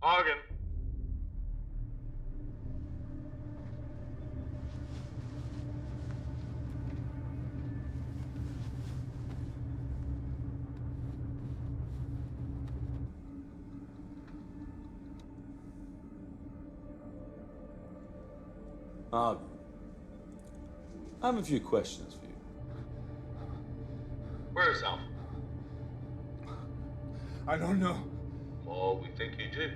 Argon. Argon, I have a few questions for you. Where is Alpha? I don't know. Oh, we think you do.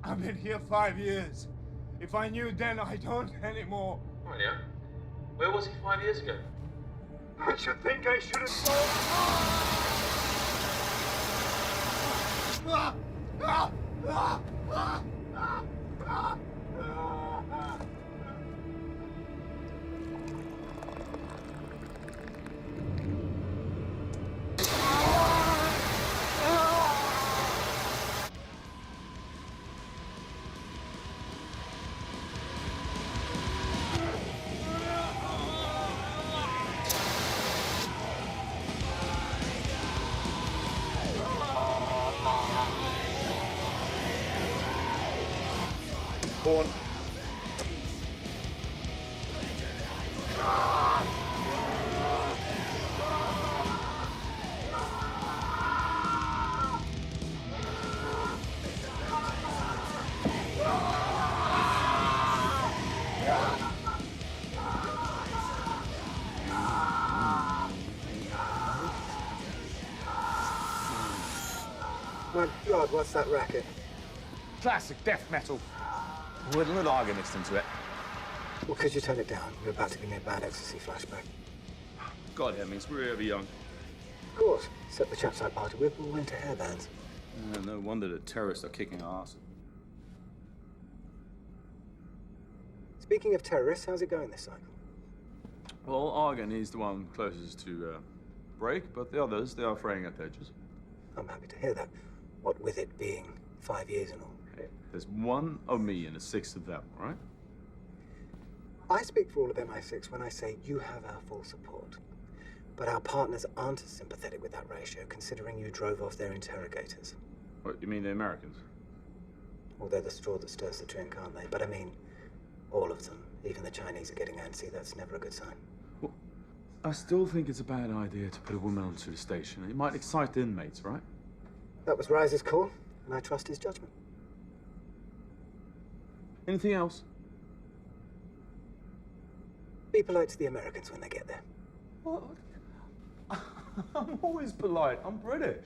I've been here 5 years. If I knew then, I don't anymore. Oh, yeah? Where was he 5 years ago? I should think I should have told. Born. My God, what's that racket? Classic death metal. With a little Argon mixed into it. Well, could you turn it down? You're about to give me a bad ecstasy flashback. God, that means we're ever young. Of course. Except the chaps I parted with all went to hairbands. No wonder the terrorists are kicking our ass. Speaking of terrorists, how's it going this cycle? Well, Argon, he's the one closest to break, but the others, they are fraying at the edges. I'm happy to hear that. What with it being 5 years and all. Hey, there's one of me and a sixth of them, all right? I speak for all of MI6 when I say you have our full support. But our partners aren't as sympathetic with that ratio, considering you drove off their interrogators. What, you mean the Americans? Well, they're the straw that stirs the drink, aren't they? But I mean, all of them. Even the Chinese are getting antsy. That's never a good sign. Well, I still think it's a bad idea to put a woman onto the station. It might excite the inmates, right? That was Rise's call, and I trust his judgment. Anything else? Be polite to the Americans when they get there. What? I'm always polite. I'm British.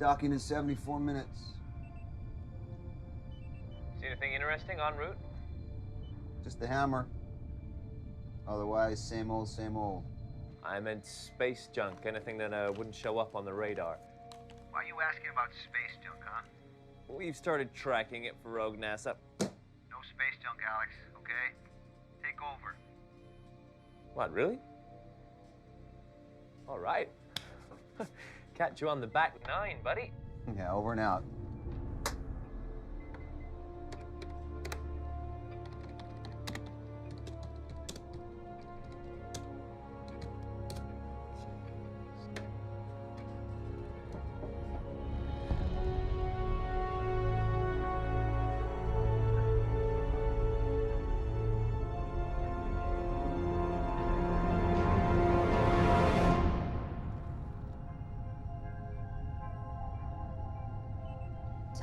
Docking in 74 minutes. See anything interesting en route? Just the hammer. Otherwise, same old, same old. I meant space junk, anything that wouldn't show up on the radar. Why are you asking about space junk, huh? We've started tracking it for rogue NASA. No space junk, Alex, okay? Take over. What, really? All right. Catch you on the back nine, buddy. Yeah, over and out.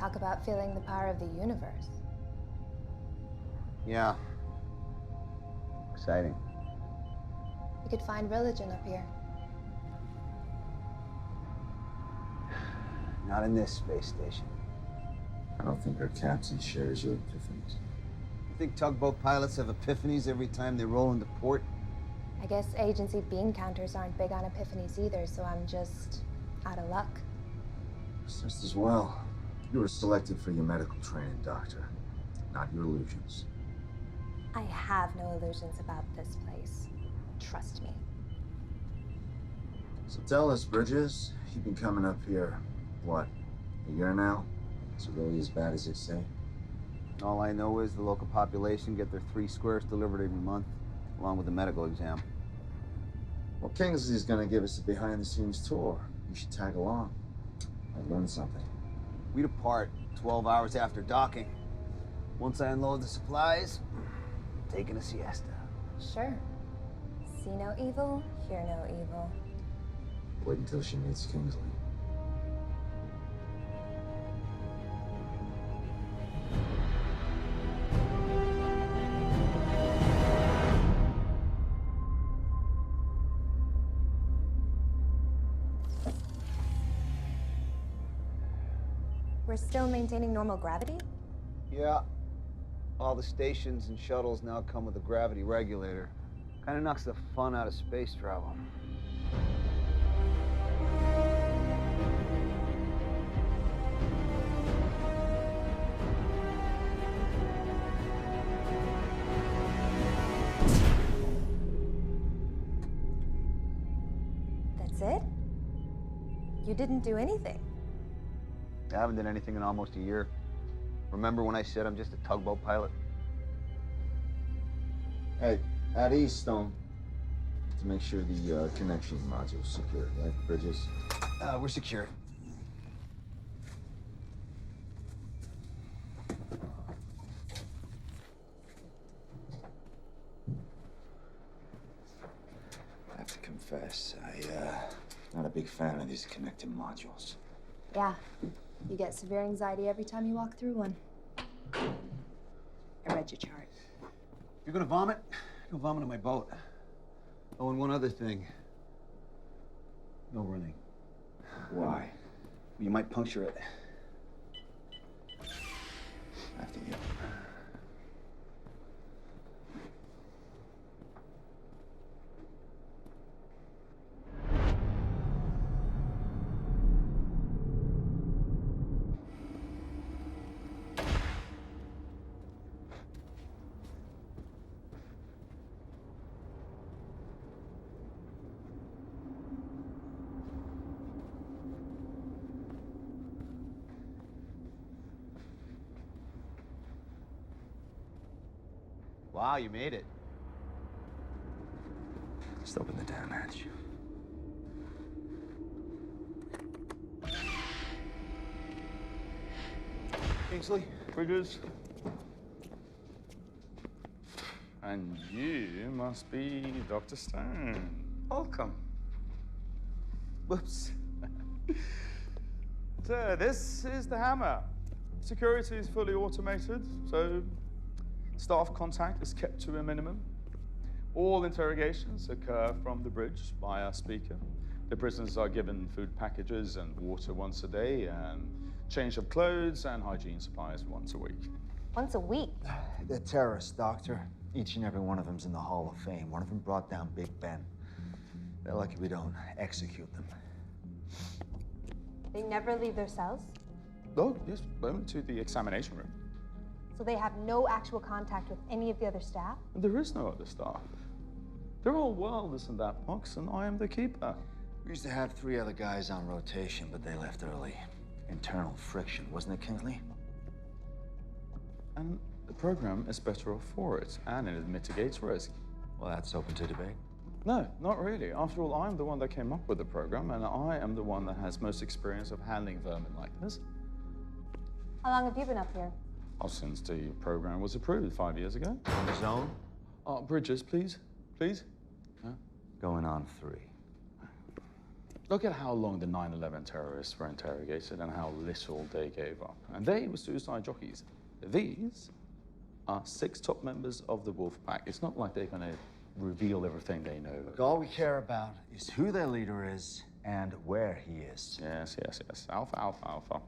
Talk about feeling the power of the universe. Yeah. Exciting. You could find religion up here. Not in this space station. I don't think our captain shares your epiphanies. You think tugboat pilots have epiphanies every time they roll into port? I guess agency bean counters aren't big on epiphanies either, so I'm just out of luck. It's just as well. You were selected for your medical training, Doctor, not your illusions. I have no illusions about this place. Trust me. So tell us, Bridges, you've been coming up here, what, a year now? Is it really as bad as they say? All I know is the local population get their 3 squares delivered every month, along with a medical exam. Well, Kingsley's gonna give us a behind-the-scenes tour. You should tag along. I learned something. We depart 12 hours after docking. Once I unload the supplies, I'm taking a siesta. Sure. See no evil, hear no evil. Wait until she meets Kingsley. We're still maintaining normal gravity? Yeah. All the stations and shuttles now come with a gravity regulator. Kind of knocks the fun out of space travel. That's it? You didn't do anything. I haven't done anything in almost a year. Remember when I said I'm just a tugboat pilot? Hey, at Eastone, to make sure the connection module's secure, right, Bridges? We're secure. I have to confess, not a big fan of these connected modules. Yeah. You get severe anxiety every time you walk through one. I read your chart. You're gonna vomit? Go vomit on my boat. Oh, and one other thing. No running. Why? You might puncture it. After you. Wow, you made it. Just open the damn hatch. Kingsley? Bridges. And you must be Dr. Stone. Welcome. Whoops. So, this is the Hammer. Security is fully automated, so staff contact is kept to a minimum. All interrogations occur from the bridge via speaker. The prisoners are given food packages and water once a day, and change of clothes and hygiene supplies once a week. Once a week? They're terrorists, Doctor. Each and every one of them's in the Hall of Fame. One of them brought down Big Ben. They're lucky we don't execute them. They never leave their cells? Oh, yes, only to the examination room. So they have no actual contact with any of the other staff? There is no other staff. They're all welders in that box, and I am the keeper. We used to have 3 other guys on rotation, but they left early. Internal friction, wasn't it, Kingsley? And the program is better off for it, and it mitigates risk. Well, that's open to debate. No, not really. After all, I'm the one that came up with the program, and I am the one that has most experience of handling vermin like this. How long have you been up here? Oh, since the program was approved 5 years ago. On the zone? Bridges, please. Please. Going on 3. Look at how long the 9/11 terrorists were interrogated and how little they gave up. And they were suicide jockeys. These are 6 top members of the Wolf Pack. It's not like they're going to reveal everything they know. Look, all we care about is who their leader is and where he is. Yes, yes, yes. Alpha, alpha, alpha.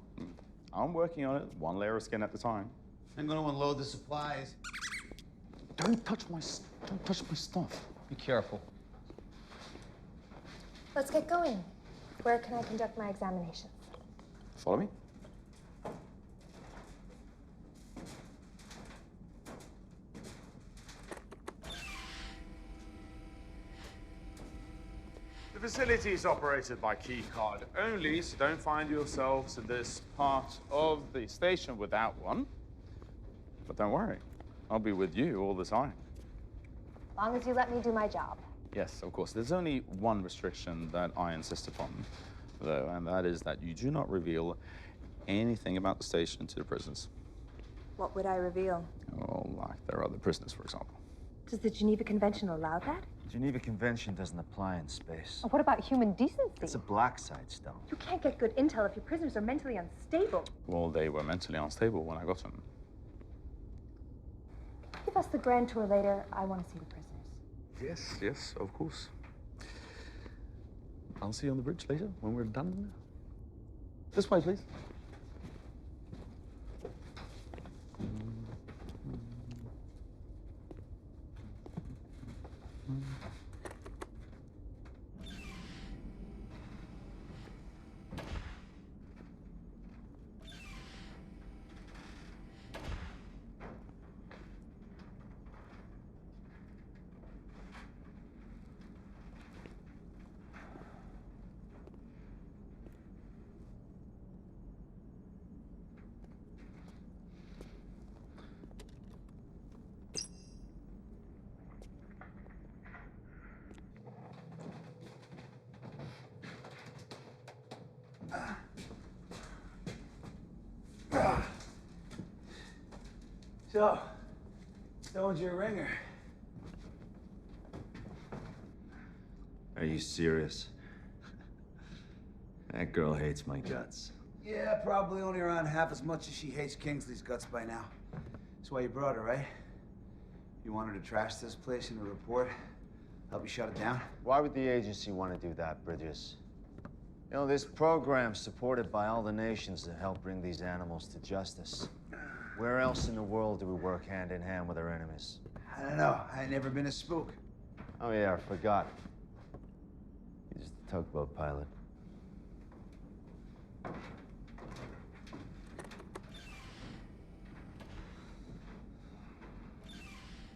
I'm working on it, one layer of skin at a time. I'm gonna unload the supplies. Don't touch my stuff. Be careful. Let's get going. Where can I conduct my examinations? Follow me. The facility is operated by key card only, so don't find yourselves in this part of the station without one. But don't worry, I'll be with you all the time. As long as you let me do my job. Yes, of course. There's only one restriction that I insist upon, though, and that is that you do not reveal anything about the station to the prisoners. What would I reveal? Well, like there are other prisoners, for example. Does the Geneva Convention allow that? The Geneva Convention doesn't apply in space. What about human decency? It's a black site, Stone. You can't get good intel if your prisoners are mentally unstable. Well, they were mentally unstable when I got them. Give us the grand tour later. I want to see the prisoners. Yes, yes, of course. I'll see you on the bridge later when we're done. This way, please. So, Stone's your ringer. Are you serious? That girl hates my guts. Yeah, probably only around half as much as she hates Kingsley's guts by now. That's why you brought her, right? You want her to trash this place in a report? Help you shut it down? Why would the agency want to do that, Bridges? You know, this program's supported by all the nations to help bring these animals to justice. Where else in the world do we work hand in hand with our enemies? I don't know. I ain't never been a spook. Oh, yeah, I forgot. You're just a tugboat pilot.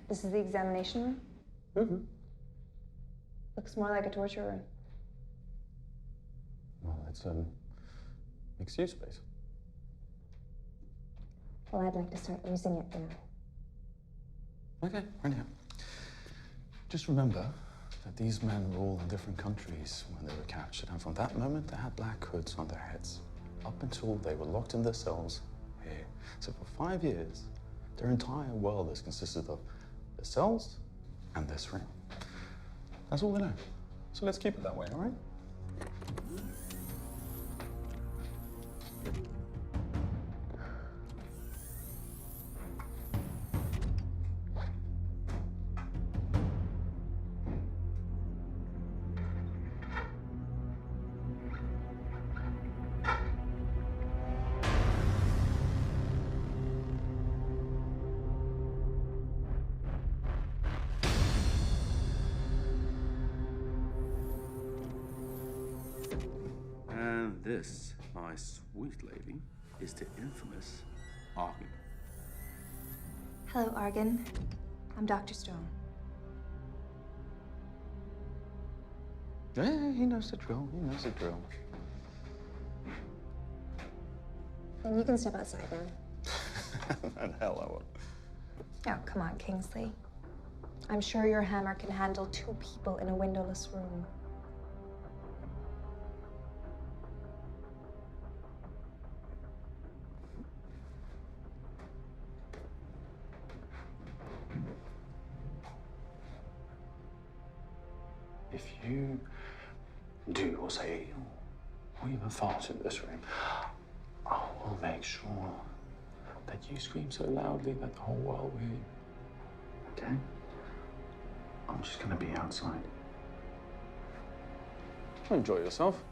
This is the examination room? Mm-hmm. Looks more like a torture room. Well, it's mixed-use space. Well, I'd like to start using it now. Okay, right now. Just remember that these men were all in different countries when they were captured, and from that moment they had black hoods on their heads, up until they were locked in their cells here. So for 5 years, their entire world has consisted of their cells and this ring. That's all they know. So let's keep it that way, all right? And this, my sweet lady, is the infamous Argon. Hello, Argon. I'm Dr. Stone. Yeah, he knows the drill. He knows the drill. And you can step outside now. And hell I will. Oh, come on, Kingsley. I'm sure your hammer can handle 2 people in a windowless room. If you do or say or even fart in this room, I will make sure that you scream so loudly that the whole world will hear you. Okay? I'm just gonna be outside. Enjoy yourself.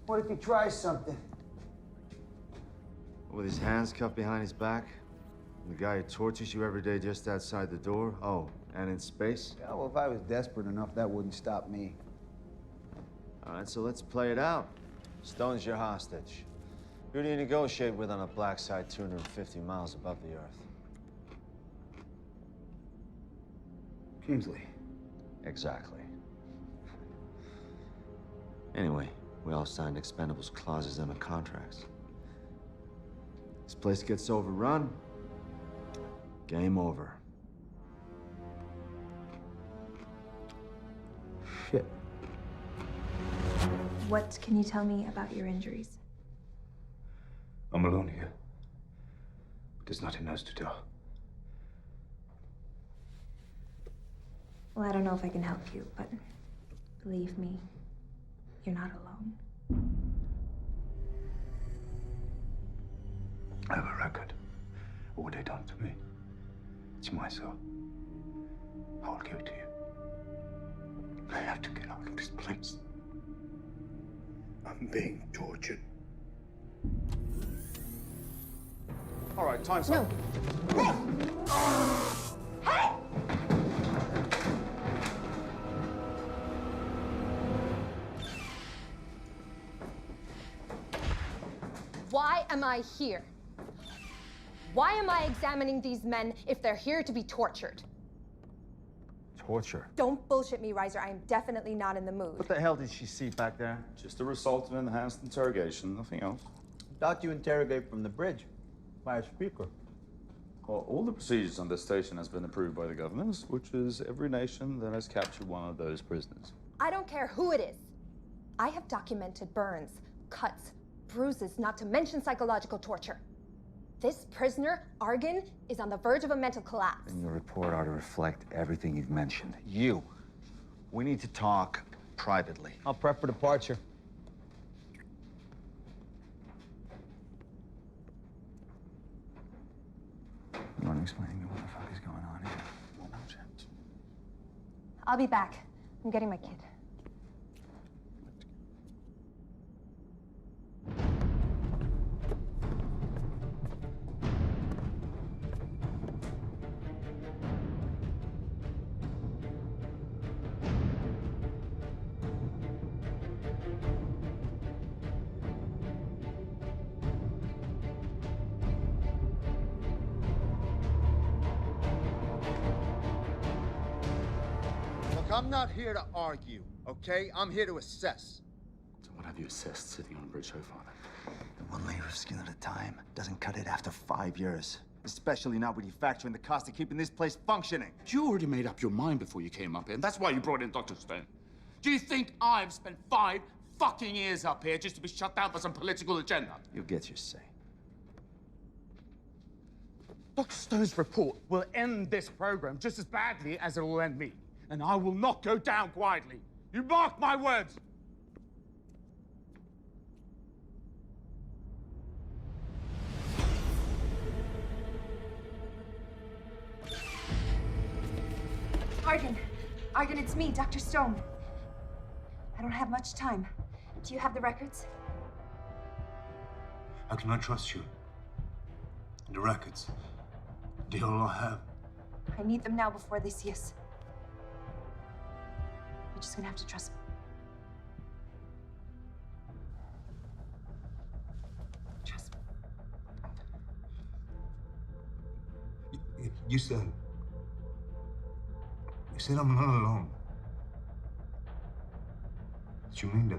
What if he tries something? With his hands cuffed behind his back? And the guy who tortures you every day just outside the door? Oh, and in space? Yeah, well, if I was desperate enough, that wouldn't stop me. All right, so let's play it out. Stone's your hostage. Who do you negotiate with on a black site 250 miles above the Earth? Kingsley. Exactly. Anyway, we all signed expendables clauses in the contracts. This place gets overrun, game over. Shit. What can you tell me about your injuries? I'm alone here. There's nothing else to tell. Well, I don't know if I can help you, but believe me, you're not alone. I have a record of what they done to me. It's my soul. I will give it to you. I have to get out of this place. I'm being tortured. All right, time's up. Hey! Why am I here? Why am I examining these men if they're here to be tortured? Torture? Don't bullshit me, Reiser. I am definitely not in the mood. What the hell did she see back there? Just a result of enhanced interrogation, nothing else. Thought you interrogate from the bridge by a speaker. Well, all the procedures on this station has been approved by the governors, which is every nation that has captured one of those prisoners. I don't care who it is. I have documented burns, cuts, bruises, not to mention psychological torture. This prisoner, Argan, is on the verge of a mental collapse. And your report ought to reflect everything you've mentioned. You. We need to talk privately. I'll prep for departure. You want to explain to me what the fuck is going on here? I'll be back. I'm getting my kid. I'm not here to argue, okay? I'm here to assess. So what have you assessed sitting on a bridge so far, then? One layer of skin at a time doesn't cut it after 5 years. Especially not when you factor in the cost of keeping this place functioning. You already made up your mind before you came up here, and that's why you brought in Dr. Stone. Do you think I've spent 5 fucking years up here just to be shut down for some political agenda? You'll get your say. Dr. Stone's report will end this program just as badly as it will end me. And I will not go down quietly. You mark my words. Argan, it's me, Dr. Stone. I don't have much time. Do you have the records? I cannot trust you. The records. They all I have. I need them now before they see us. You're just gonna have to trust me. Trust me. You said I'm not alone. Did you mean that?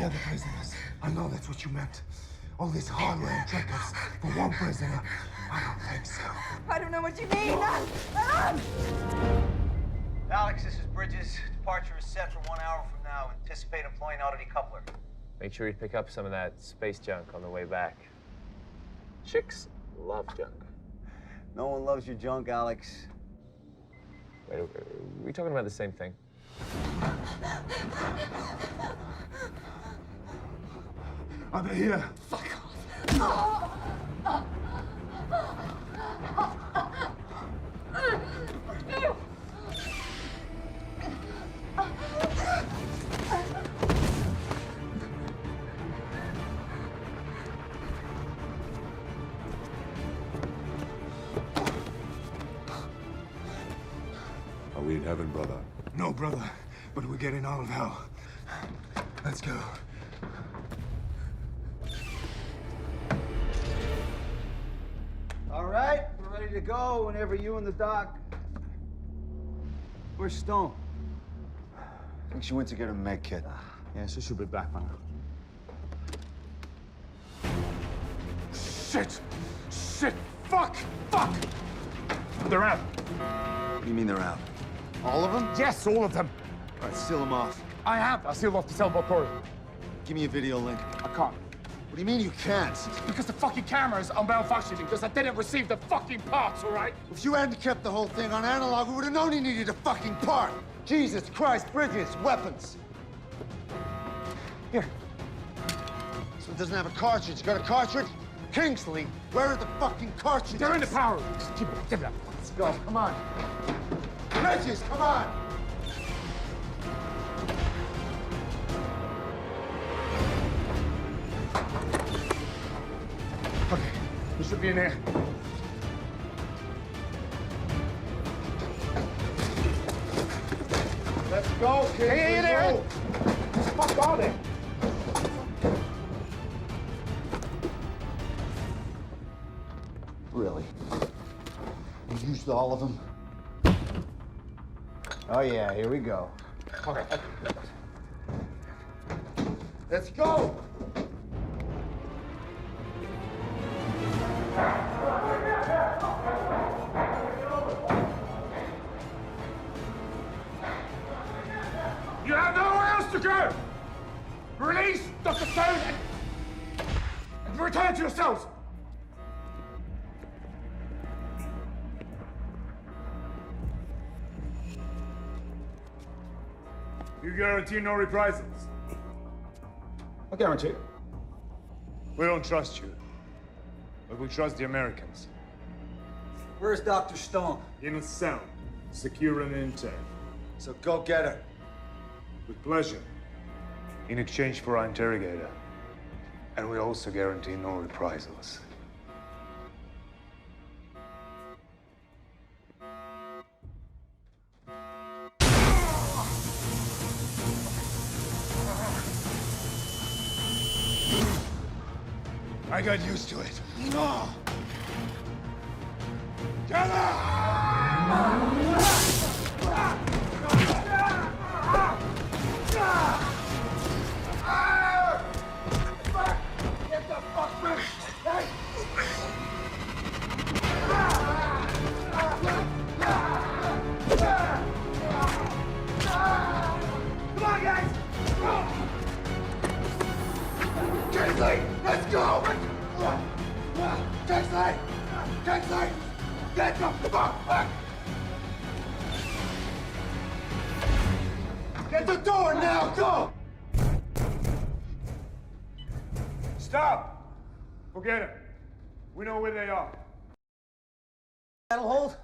the other prisoners. I know that's what you meant. All this hardware and trinkets for one prisoner. I don't think so. I don't know what you mean. Alex, this is Bridges. Departure is set for 1 hour from now. Anticipate employing auto decoupler. Make sure you pick up some of that space junk on the way back. Chicks love junk. No one loves your junk, Alex. Wait, are we talking about the same thing? Are they here? Fuck off. Are we in heaven, brother? No, brother, but we're getting out of hell. Let's go. All right, we're ready to go whenever you and the doc. Where's Stone? I think she went to get her med kit. Yeah, she should be back by now. Shit! Shit! Fuck! Fuck! They're out. What do you mean they're out? All of them? Yes, all of them. All right, seal them off. I have. I sealed off the sailboat corridor. Give me a video link. I can't. What do you mean you can't? Because the fucking cameras are malfunctioning because I didn't receive the fucking parts, all right? If you hadn't kept the whole thing on analog, we would have known he needed a fucking part. Jesus Christ, Bridges, weapons. Here. This one doesn't have a cartridge. You got a cartridge? Kingsley, where are the fucking cartridges? They're in the power room. Just keep it up. Give it up. Let's go. Come on. Bridges, come on. Okay, we should be in there. Let's go, kid. Hey, in there! What the fuck are they? Really? You used all of them? Oh, yeah, here we go. Okay. Let's go. You have nowhere else to go! Release Dr. Stone and return to yourselves! You guarantee no reprisals? I guarantee. We don't trust you, but we trust the Americans. Where's Dr. Stone? In a cell, secure and intact. So go get her. With pleasure. In exchange for our interrogator. And we also guarantee no reprisals. I got used to it. No! Get Get the fuck back! Hey! Come on, guys! Kingsley, let's go! Kingsley! Kingsley! Get the fuck back! Get the door now! Go! Stop! Forget it. We know where they are. That'll hold?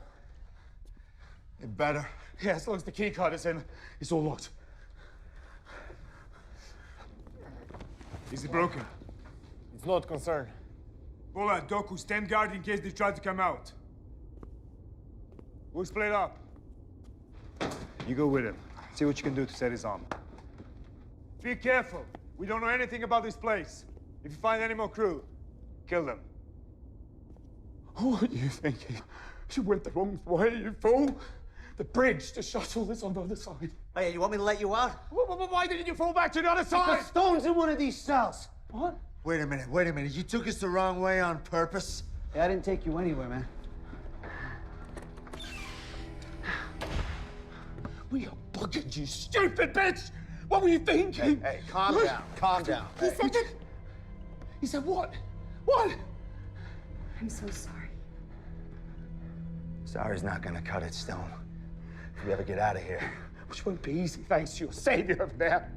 It better. Yeah, as long as the key card is in, it's all locked. Is it broken? It's not concerned. Bola, Doku, stand guard in case they try to come out. We'll split up. You go with him. See what you can do to set his arm. Be careful. We don't know anything about this place. If you find any more crew, kill them. What are you thinking? You went the wrong way, you fool. The bridge, the shuttle is on the other side. Oh, yeah, you want me to let you out? Why didn't you fall back to the other side? The stone's in one of these cells. What? Wait a minute. You took us the wrong way on purpose? Yeah, I didn't take you anywhere, man. We are buggered, you stupid bitch! What were you thinking? Hey, calm down. He said that. He said what? What? I'm so sorry. Sorry's not gonna cut it, Stone. If we ever get out of here. Which won't be easy, thanks to your savior over there.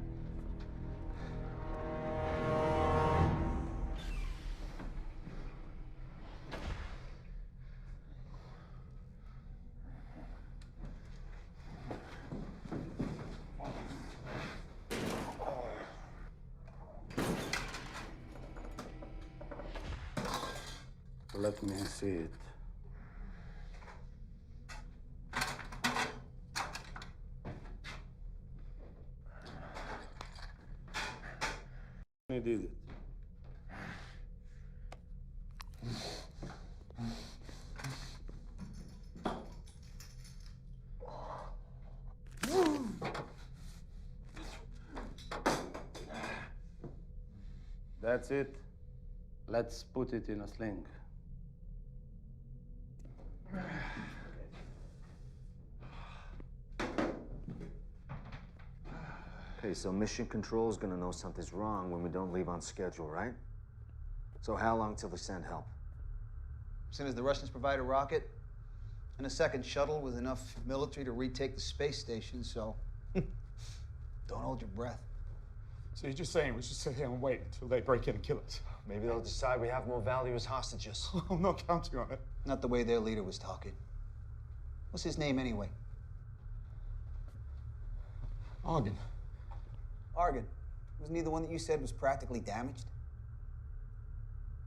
Let me see it. I did it. That's it. Let's put it in a sling. Okay, so Mission Control is gonna know something's wrong when we don't leave on schedule, right? So how long till they send help? As soon as the Russians provide a rocket and a second shuttle with enough military to retake the space station, so don't hold your breath. So you're just saying we should sit here and wait until they break in and kill us? Maybe they'll decide we have more value as hostages. I'm not counting on it. Not the way their leader was talking. What's his name anyway? Argon. Argon. Wasn't he the one that you said was practically damaged?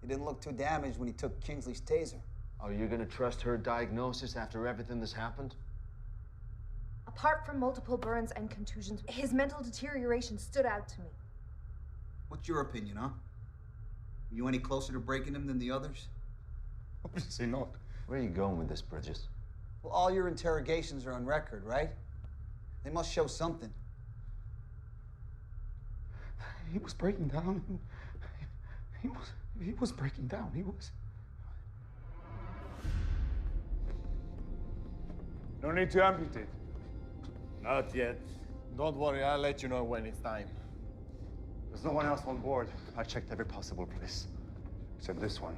He didn't look too damaged when he took Kingsley's taser. Are you gonna trust her diagnosis after everything that's happened? Apart from multiple burns and contusions, his mental deterioration stood out to me. What's your opinion, huh? Were you any closer to breaking him than the others? Obviously not. Where are you going with this, Bridges? Well, all your interrogations are on record, right? They must show something. He was breaking down. He was breaking down. He was. No need to amputate. Not yet. Don't worry, I'll let you know when it's time. There's no one else on board. I checked every possible place, except this one.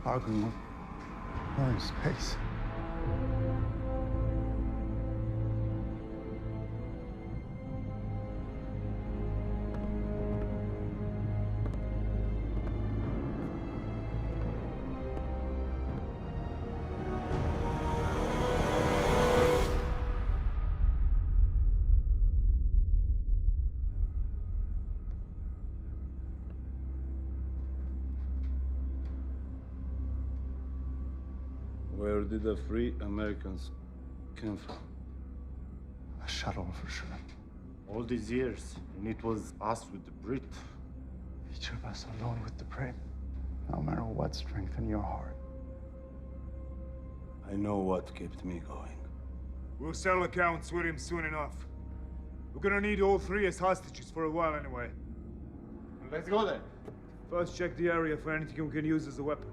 Argon, we're in space. Where did the free Americans come from? A shuttle, for sure. All these years, and it was us with the Brit. Each of us alone with the prey. No matter what strengthen your heart. I know what kept me going. We'll settle accounts with him soon enough. We're gonna need all three as hostages for a while anyway. Let's go then. First, check the area for anything we can use as a weapon.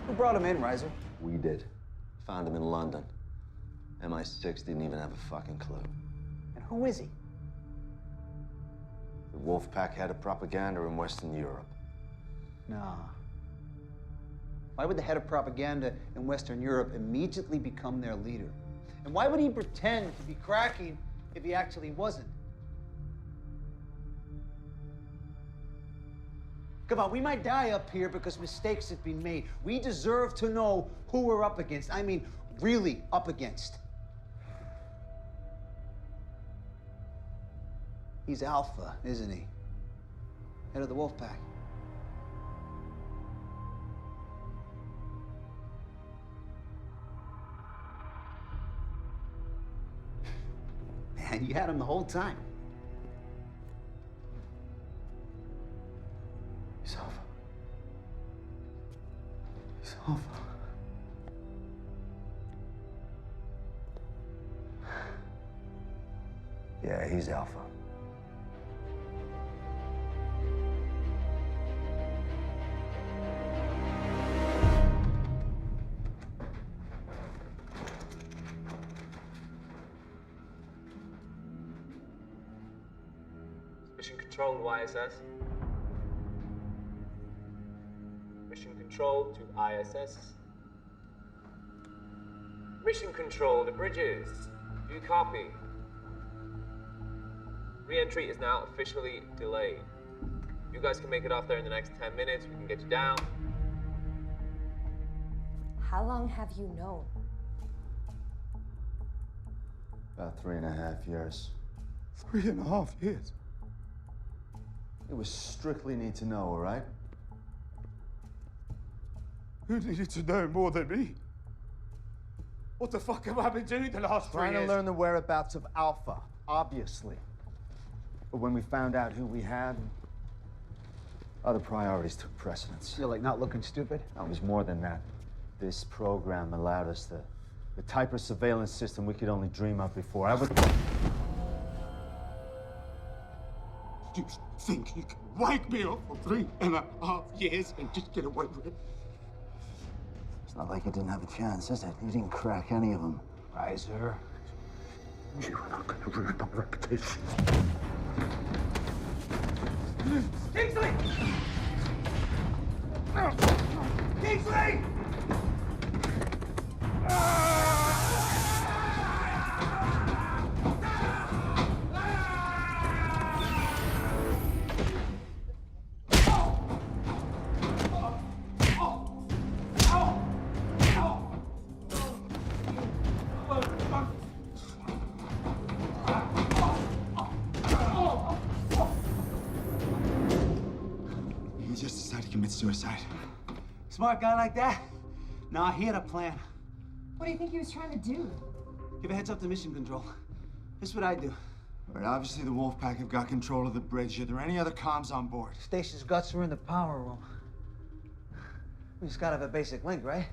Who brought him in, Reiser? We did. Found him in London. MI6 didn't even have a fucking clue. And who is he? The Wolfpack head of propaganda in Western Europe. Nah. Why would the head of propaganda in Western Europe immediately become their leader? And why would he pretend to be cracking if he actually wasn't? Come on, we might die up here because mistakes have been made. We deserve to know who we're up against. I mean, really up against. He's Alpha, isn't he? Head of the Wolfpack. Man, you had him the whole time. He's Alpha. He's Alpha. Yeah, he's Alpha. Mission Control to ISS. Mission Control to ISS. Mission Control to Bridges. Do you copy? Re-entry is now officially delayed. You guys can make it off there in the next 10 minutes. We can get you down. How long have you known? About 3.5 years. 3.5 years? It was strictly need to know, all right? Who needed to know more than me? What the fuck have I been doing the last 3 years? Trying to learn the whereabouts of Alpha, obviously. But when we found out who we had, other priorities took precedence. You're like not looking stupid? No, it was more than that. This program allowed us the type of surveillance system we could only dream of before. I was... You think you can wake me up for 3.5 years and just get away with it? It's not like you didn't have a chance, is it? You didn't crack any of them. Riser. You are not going to ruin my reputation. Kingsley! Kingsley! He just decided to commit suicide. Smart guy like that? Nah, he had a plan. What do you think he was trying to do? Give a heads up to Mission Control. This is what I do. All right, obviously the Wolfpack have got control of the bridge. Are there any other comms on board? Station's guts are in the power room. We just gotta have a basic link, right?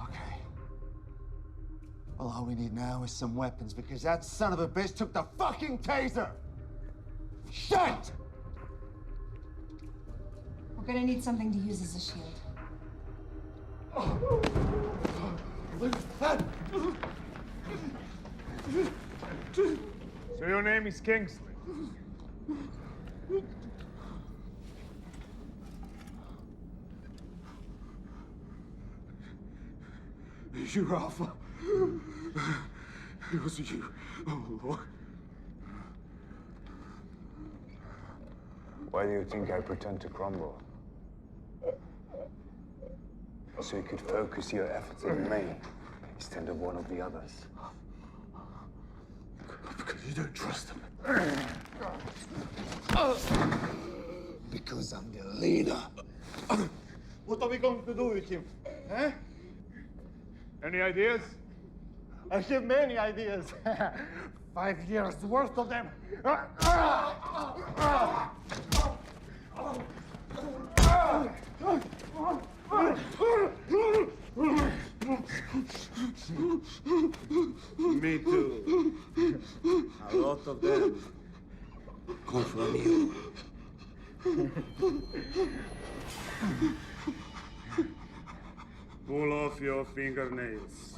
Okay. Well, all we need now is some weapons, because that son of a bitch took the fucking taser! Shit! We're gonna need something to use as a shield. So your name is Kingsley? You Alpha. It was you. Oh, Lord. Why do you think I pretend to crumble? So you could focus your efforts on me instead of one of the others. Because you don't trust him. Because I'm the leader. What are we going to do with him? Eh? Any ideas? I have many ideas. 5 years worth of them. Me too. A lot of them come from you. Pull off your fingernails.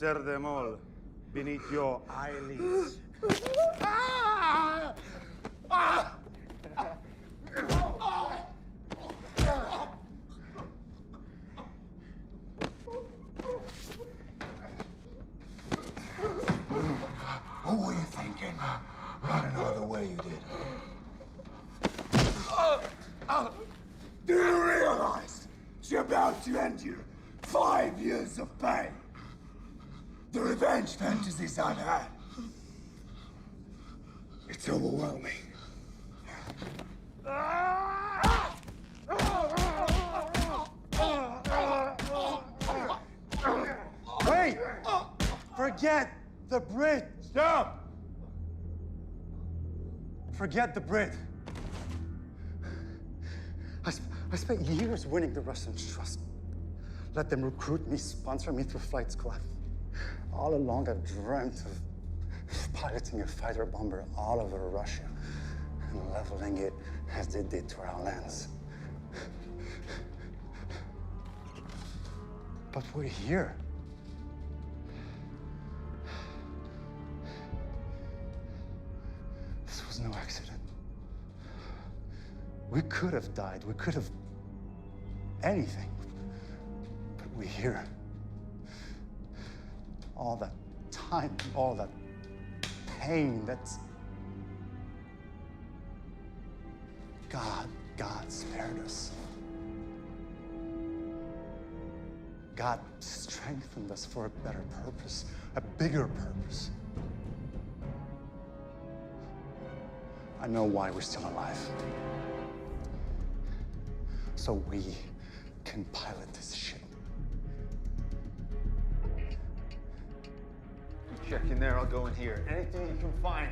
Ulcer them all beneath your eyelids. What were you thinking? Running all the way you did. Do you realize it's about to end you 5 years of pain? The revenge fantasies I've had. It's overwhelming. Wait! Forget the Brit! Stop! Forget the Brit. I spent years winning the Russians' trust. Let them recruit me, sponsor me through flight school. All along, I've dreamt of piloting a fighter bomber all over Russia and leveling it as they did to our lands. But we're here. This was no accident. We could have died. We could have anything. But we're here. All that time, all that pain, that's... God spared us. God strengthened us for a better purpose, a bigger purpose. I know why we're still alive. So we can pilot this ship. You check in there, I'll go in here. Anything you can find.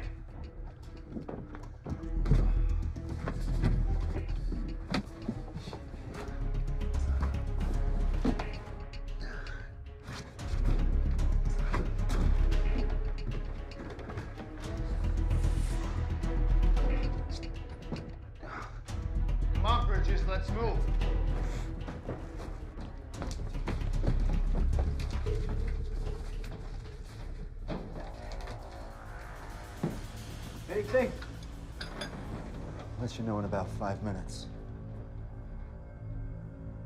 Come on, Bridges, let's move. Anything? I'll let you know in about 5 minutes.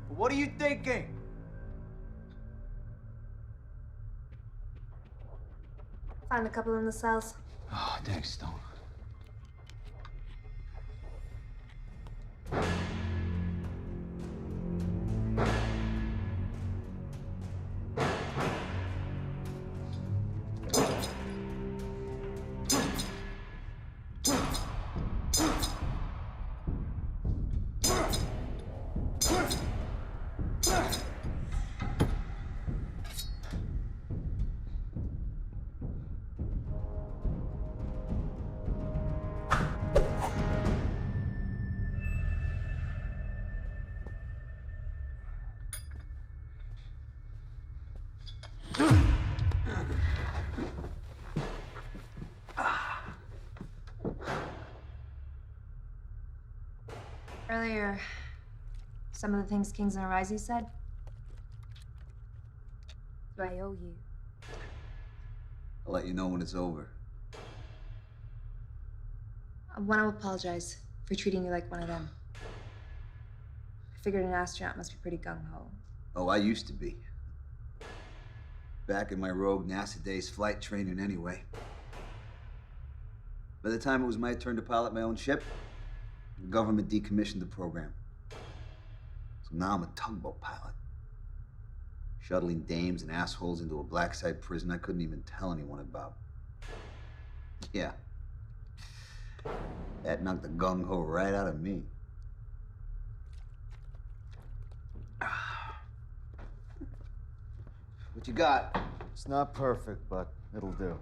What are you thinking? Found a couple in the cells. Oh, thanks, Stone. Earlier, some of the things Kings and Arisi said, I owe you. I'll let you know when it's over. I want to apologize for treating you like one of them. I figured an astronaut must be pretty gung-ho. Oh, I used to be. Back in my rogue NASA days, flight training anyway. By the time it was my turn to pilot my own ship, the government decommissioned the program. So now I'm a tugboat pilot. Shuttling dames and assholes into a black site prison I couldn't even tell anyone about. Yeah. That knocked the gung-ho right out of me. What you got? It's not perfect, but it'll do.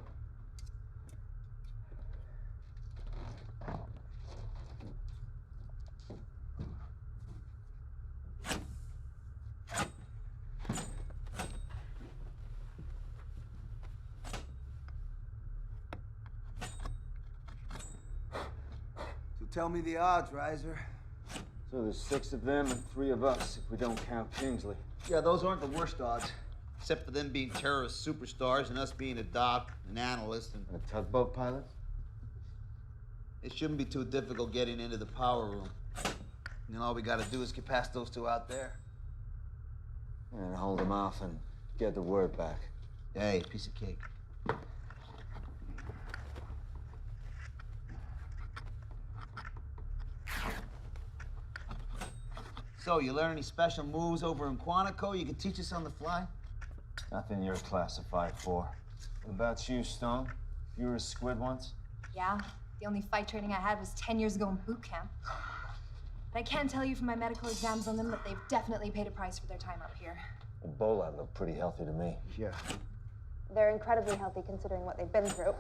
Tell me the odds, Riser. So there's 6 of them and 3 of us, if we don't count Kingsley. Yeah, those aren't the worst odds. Except for them being terrorist superstars and us being a doc, an analyst, and a tugboat pilot? It shouldn't be too difficult getting into the power room. And then all we gotta do is get past those two out there. And hold them off and get the word back. Hey, piece of cake. So, you learn any special moves over in Quantico you can teach us on the fly? Nothing you're classified for. What about you, Stone? You were a squid once? Yeah, the only fight training I had was 10 years ago in boot camp. But I can tell you from my medical exams on them that they've definitely paid a price for their time up here. Ebola looked pretty healthy to me. Yeah. They're incredibly healthy considering what they've been through.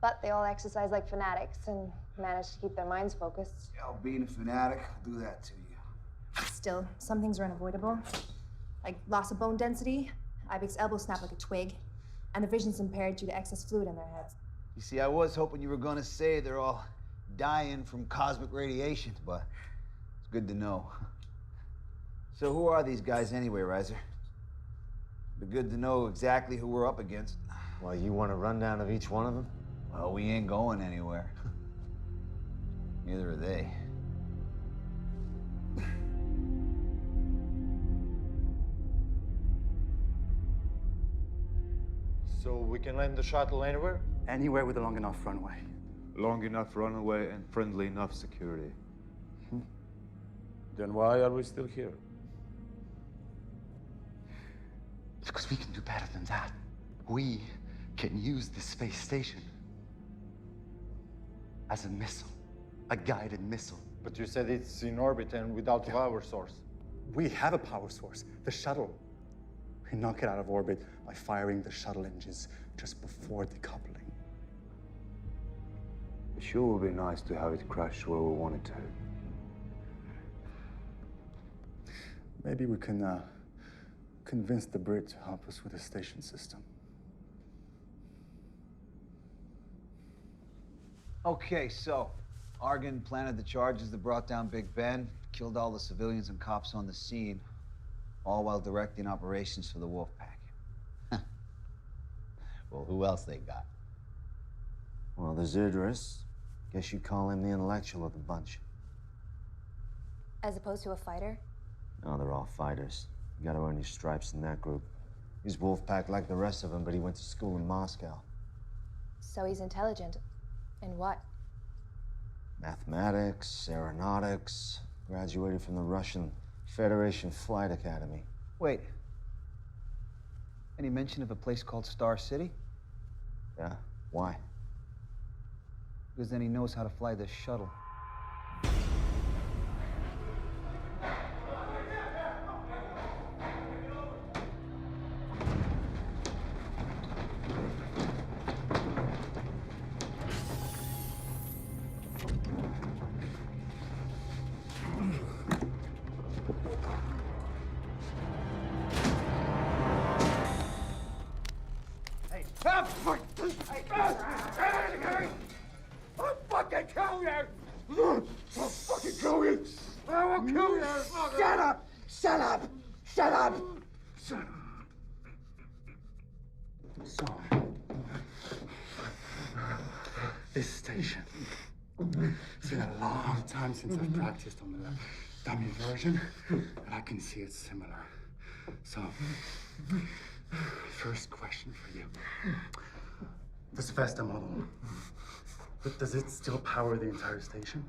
But they all exercise like fanatics and manage to keep their minds focused. Yeah, being a fanatic will do that to you. Still, some things are unavoidable. Like loss of bone density, Ibex elbow snap like a twig, and their vision's impaired due to excess fluid in their heads. You see, I was hoping you were gonna say they're all dying from cosmic radiation, but it's good to know. So who are these guys anyway, Riser? Be good to know exactly who we're up against. Well, you want a rundown of each one of them? Well, we ain't going anywhere. Neither are they. So we can land the shuttle anywhere? Anywhere with a long enough runway. Long enough runway and friendly enough security. Then why are we still here? Because we can do better than that. We can use the space station as a missile, a guided missile. But you said it's in orbit and without power source. We have a power source, the shuttle. We knock it out of orbit by firing the shuttle engines just before decoupling. It sure would be nice to have it crash where we want it to. Maybe we can convince the Brit to help us with the station system. Okay, so Argon planted the charges that brought down Big Ben, killed all the civilians and cops on the scene, all while directing operations for the Wolfpack. Well, who else they got? Well, there's Idris. Guess you'd call him the intellectual of the bunch. As opposed to a fighter? No, they're all fighters. You gotta earn your stripes in that group. He's Wolfpack like the rest of them, but he went to school in Moscow. So he's intelligent. In what? Mathematics, aeronautics, graduated from the Russian Federation Flight Academy. Wait. Any mention of a place called Star City? Yeah, why? Because then he knows how to fly this shuttle. I'll fucking kill you! I'll fucking kill you! I will kill you! Shut up! Shut up! Shut up! Shut up! So, this station. It's been a long time since I've practiced on the dummy version, and I can see it's similar. So, first question for you. This Vesta model, does it still power the entire station?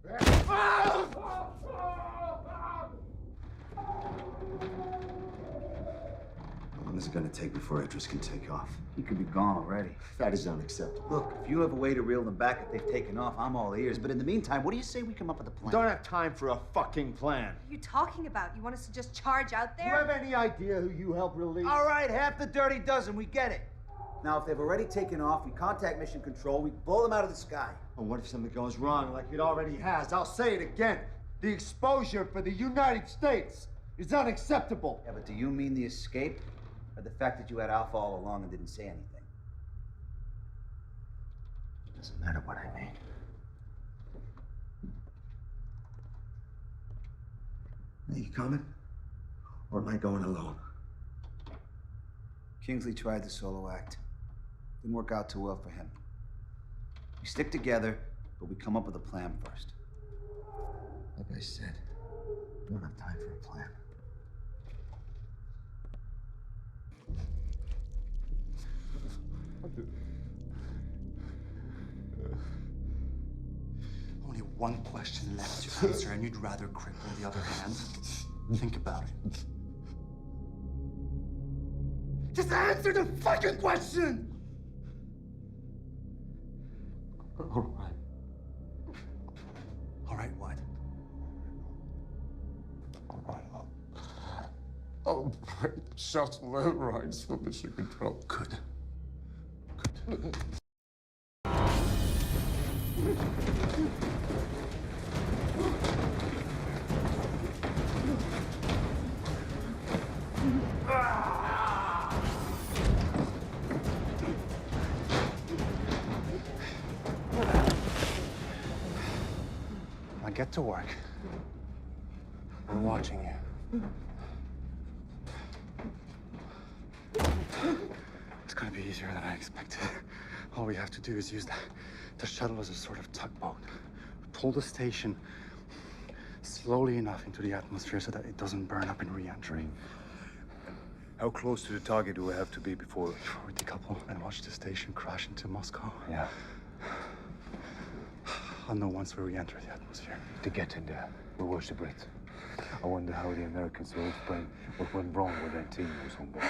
How long is it gonna take before Idris can take off? He could be gone already. That is unacceptable. Look, if you have a way to reel them back if they've taken off, I'm all ears. But in the meantime, what do you say we come up with a plan? Don't have time for a fucking plan. What are you talking about? You want us to just charge out Do you there? have any idea who you helped release? All right, half the dirty dozen, we get it. Now, if they've already taken off, we contact Mission Control, we blow them out of the sky. And what if something goes wrong like it already has? I'll say it again. The exposure for the United States is unacceptable. Yeah, but do you mean the escape? Or the fact that you had Alpha all along and didn't say anything? Doesn't matter what I mean. Are you coming? Or am I going alone? Kingsley tried the solo act. Didn't work out too well for him. We stick together, but we come up with a plan first. Like I said, we don't have time for a plan. Only one question left to answer, and you'd rather cripple the other hand? Think about it. Just answer the fucking question! All right. All right, what? All right. I'll break shuttle air rides for mission control. Good. Now get to work. We're watching you. It's gonna be easier than I expected. All we have to do is use the shuttle as a sort of tugboat. Pull the station slowly enough into the atmosphere so that it doesn't burn up in re-entry. How close to the target do we have to be before we decouple and watch the station crash into Moscow? Yeah. I'll know once we re-enter the atmosphere. To get in there, we watch the Brits. I wonder how the Americans will explain what went wrong with that team who was on board.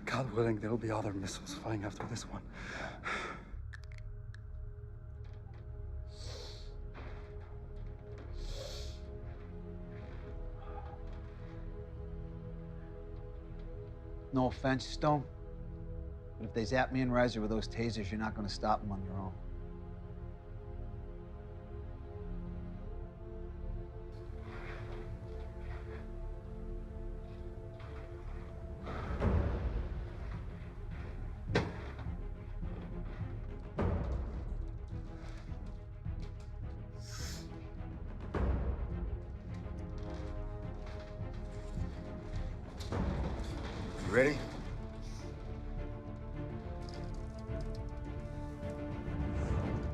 God willing, there'll be other missiles flying after this one. No offense, Stone, but if they zap me and Reiser with those tasers, you're not going to stop them on your own. You ready?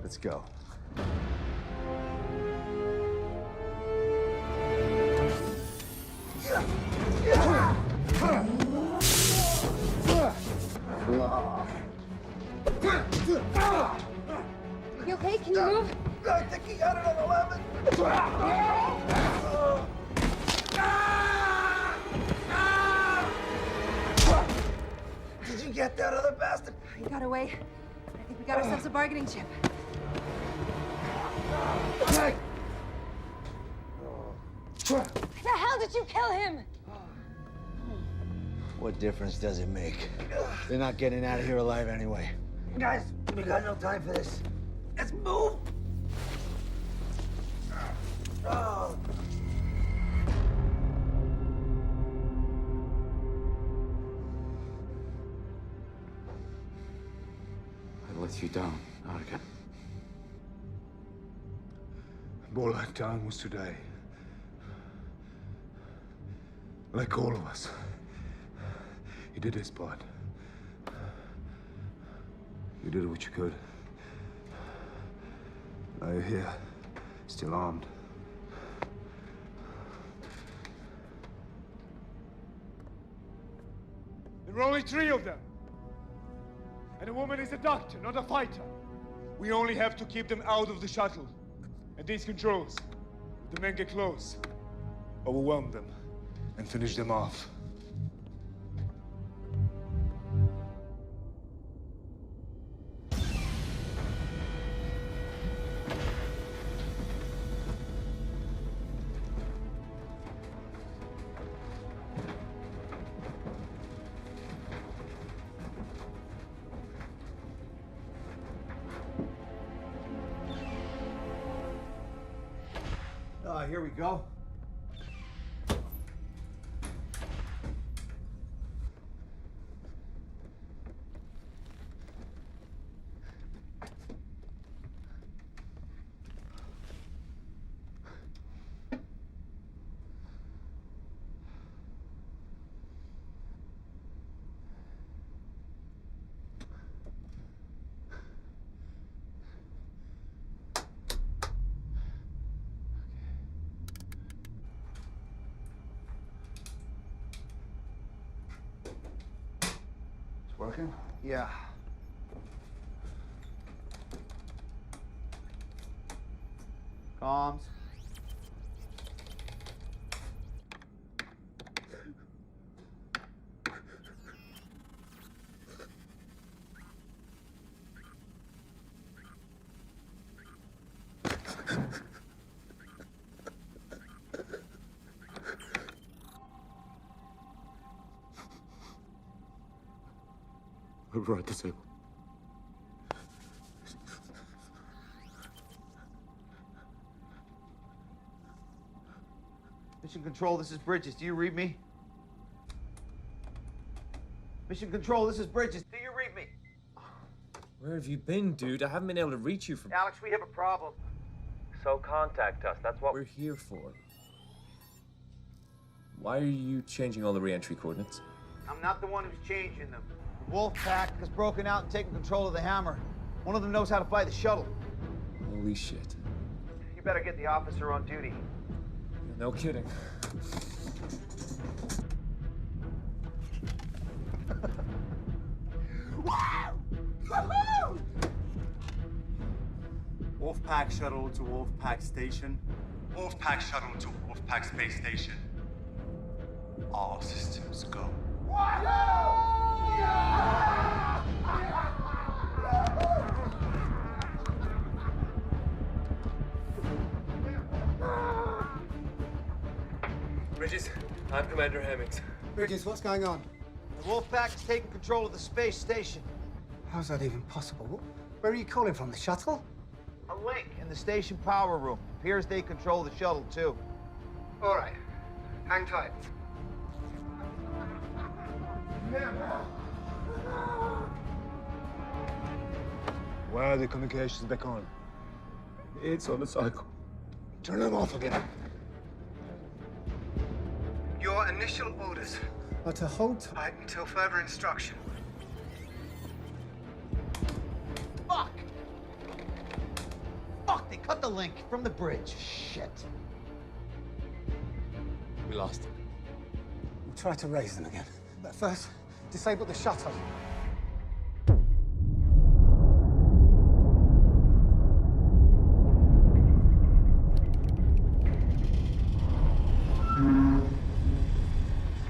Let's go. You okay? Can you move? I think he got it on 11. Did you get that other bastard? He got away. I think we got ourselves a bargaining chip. The hell did you kill him? What difference does it make? They're not getting out of here alive anyway. Guys, we got no time for this. Let's move. Oh. I let you down, Adkins. All I've done was today. Like all of us. He did his part. You did what you could. Now you're here, still armed. There are only 3 of them. And the woman is a doctor, not a fighter. We only have to keep them out of the shuttle. And these controls. If the men get close, overwhelm them and finish them off. Here we go. Working? Yeah. Comms. Override disable. Mission Control, this is Bridges. Do you read me? Mission Control, this is Bridges. Do you read me? Where have you been, dude? I haven't been able to reach you for... Alex, we have a problem. So contact us. That's what we're here for. Why are you changing all the re-entry coordinates? I'm not the one who's changing them. The Wolf Pack has broken out and taken control of the Hammer. One of them knows how to fly the shuttle. Holy shit. You better get the officer on duty. No kidding. Wolfpack shuttle to Wolfpack station. Wolfpack shuttle to Wolfpack space station. All systems go. Bridges, I'm Commander Hemmings. Bridges, what's going on? The Wolf Pack has taken control of the space station. How's that even possible? Where are you calling from? The shuttle? A link in the station power room. Appears they control the shuttle, too. All right. Hang tight. Why are the communications back on? It's on the cycle. Turn them off again. Your initial orders are to hold tight until further instruction. Fuck! Fuck, they cut the link from the bridge. Shit. We lost it. We'll try to raise them again. But first, disable the shuttle.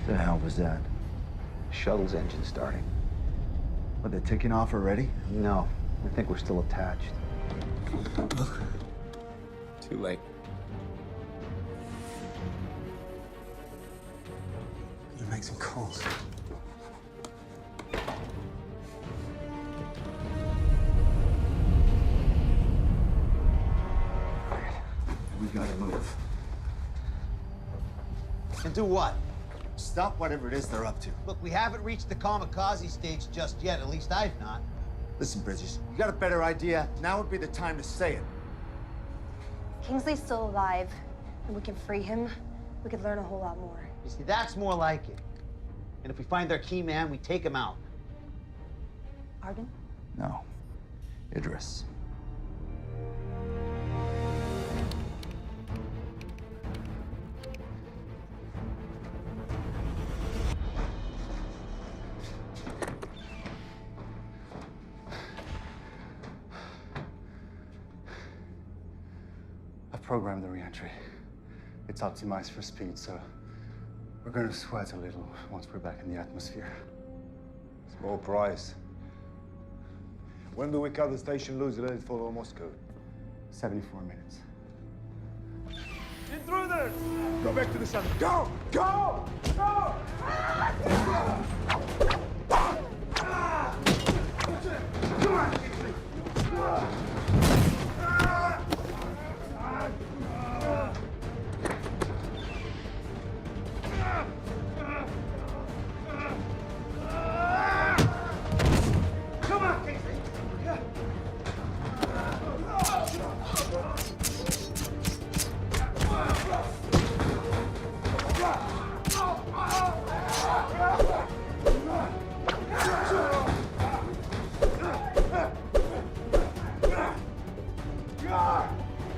The hell was that? Shuttle's engine starting. But they're ticking off already? No, I think we're still attached. Too late. You make some calls. We gotta move. And do what? Stop whatever it is they're up to. Look, we haven't reached the kamikaze stage just yet. At least I've not. Listen, Bridges, you got a better idea? Now would be the time to say it. Kingsley's still alive, and we can free him. We could learn a whole lot more. You see, that's more like it. And if we find their key man, we take him out. Arden? No. Idris. I've programmed the re-entry. It's optimized for speed, so we're going to sweat a little once we're back in the atmosphere. Small price. When do we cut the station loose and let it follow Moscow? 74 minutes. Intruders! Go back to the shuttle. Go! Go! Go! Come on! Come on, Kingsley!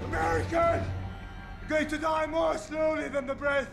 American! You're going to die more slowly than the breath.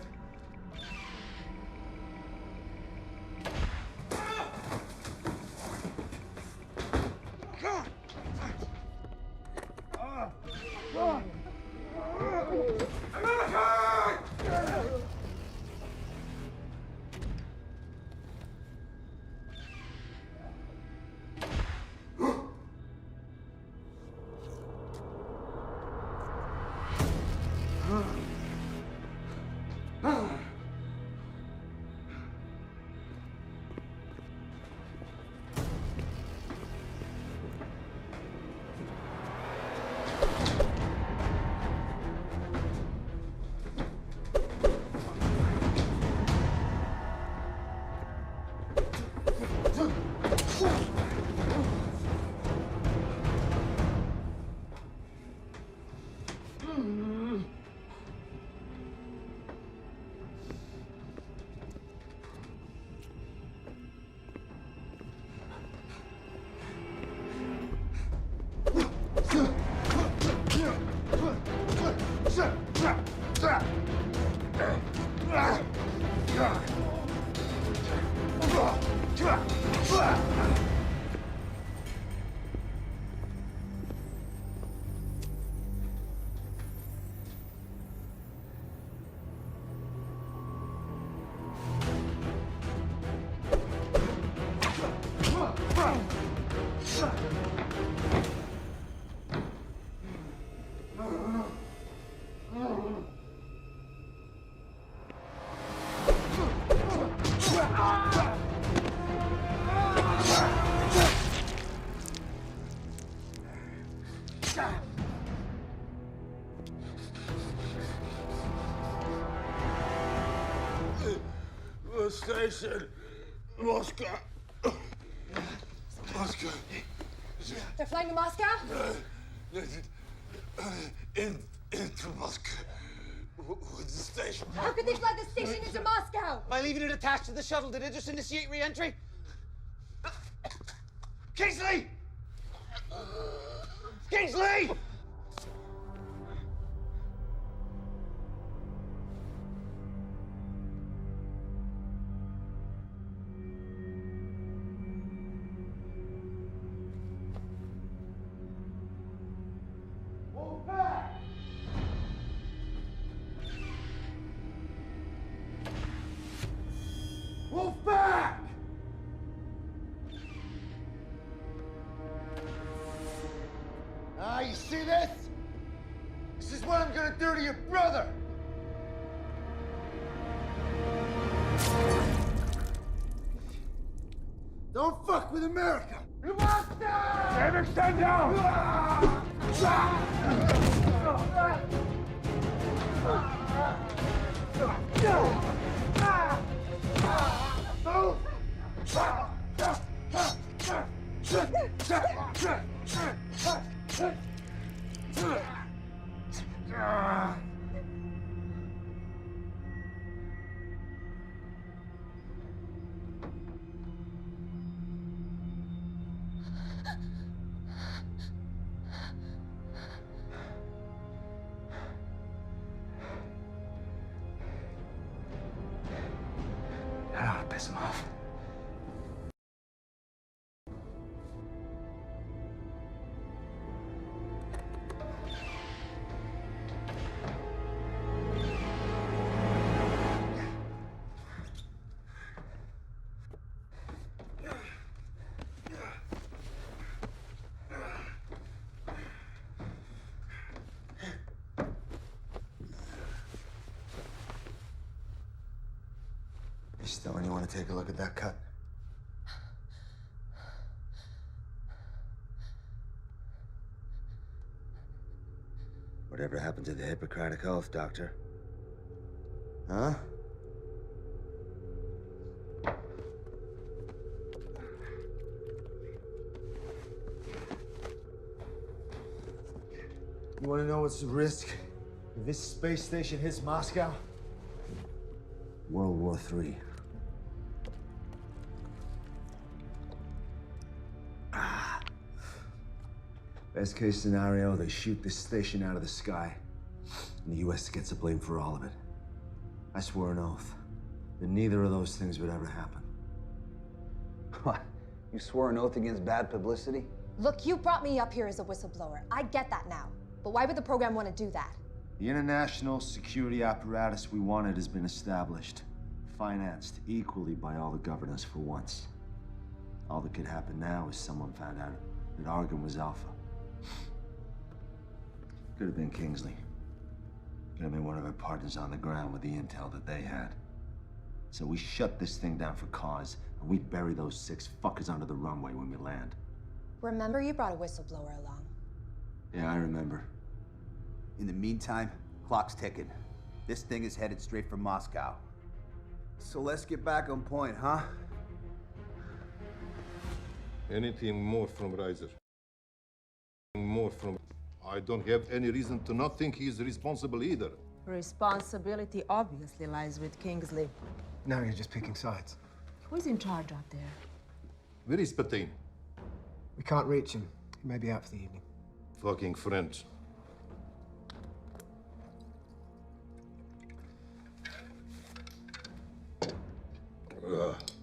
The station, Moscow. Moscow. They're flying to Moscow? Into Moscow. With the station. How could they fly the station into Moscow? By leaving it attached to the shuttle, did it just initiate re-entry? Kingsley! Kingsley! Wolfpack! Ah, you see this? This is what I'm gonna do to your brother! Don't fuck with America! You must die! David, stand down! That ought to piss him off. You still when you want to take a look at that cut? Whatever happened to the Hippocratic Oath, Doctor? Huh? You want to know what's the risk if this space station hits Moscow? World War III. Best case scenario, they shoot this station out of the sky, and the U.S. gets the blame for all of it. I swore an oath that neither of those things would ever happen. What? You swore an oath against bad publicity? Look, you brought me up here as a whistleblower. I get that now. But why would the program want to do that? The international security apparatus we wanted has been established, financed equally by all the governors for once. All that could happen now is someone found out that Argon was Alpha. Could have been Kingsley. Could have been one of our partners on the ground with the intel that they had. So we shut this thing down for cause, and we bury those 6 fuckers under the runway when we land. Remember, you brought a whistleblower along. Yeah, I remember. In the meantime, clock's ticking. This thing is headed straight for Moscow. So let's get back on point, huh? Anything more from Reiser? More from... I don't have any reason to not think he's responsible either. Responsibility obviously lies with Kingsley. Now you're just picking sides. Who's in charge out there? Where is Patain? We can't reach him. He may be out for the evening. Fucking French.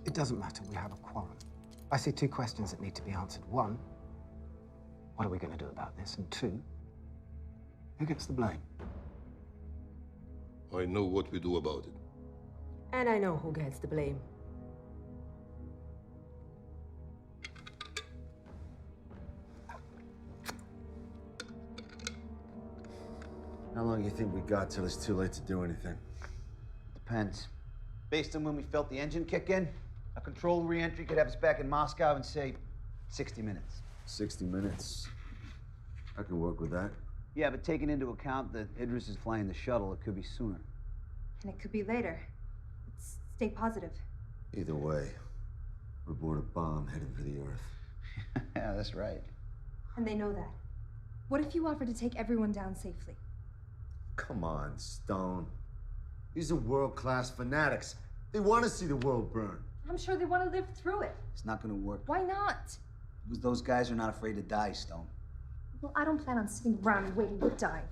It doesn't matter. We have a quarrel. I see 2 questions that need to be answered. 1, what are we going to do about this? And 2, who gets the blame? I know what we do about it. And I know who gets the blame. How long do you think we got till it's too late to do anything? Depends. Based on when we felt the engine kick in, a controlled re-entry could have us back in Moscow in, say, 60 minutes. 60 minutes. I can work with that. Yeah, but taking into account that Idris is flying the shuttle, it could be sooner. And it could be later. Stay positive. Either way, we're aboard a bomb headed for the Earth. Yeah, that's right. And they know that. What if you offer to take everyone down safely? Come on, Stone. These are world-class fanatics. They want to see the world burn. I'm sure they want to live through it. It's not gonna work. Why not? Because those guys are not afraid to die, Stone. Well, I don't plan on sitting around and waiting to die.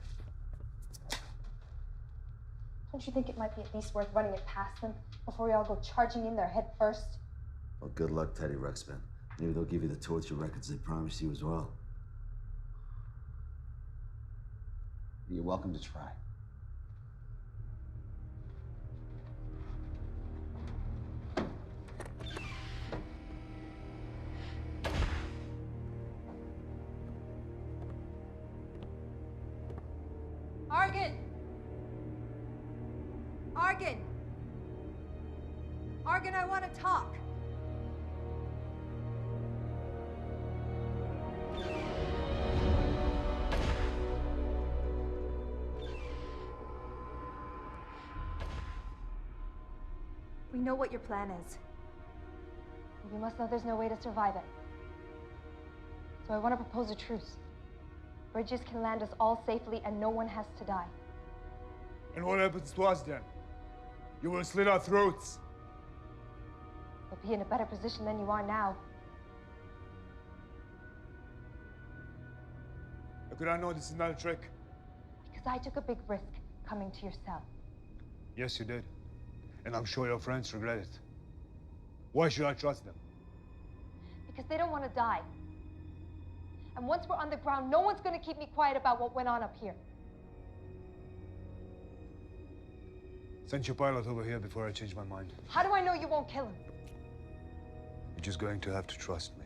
Don't you think it might be at least worth running it past them before we all go charging in there head first? Well, good luck, Teddy Ruxpin. Maybe they'll give you the torture records they promised you as well. You're welcome to try. Argon! Argon! Argon, I want to talk. We know what your plan is. We must know there's no way to survive it. So I want to propose a truce. Bridges can land us all safely and no one has to die. And what happens to us then? You will slit our throats. You'll be in a better position than you are now. How could I know this is not a trick? Because I took a big risk coming to your cell. Yes, you did. And I'm sure your friends regret it. Why should I trust them? Because they don't want to die. And once we're on the ground, no one's going to keep me quiet about what went on up here. Send your pilot over here before I change my mind. How do I know you won't kill him? You're just going to have to trust me.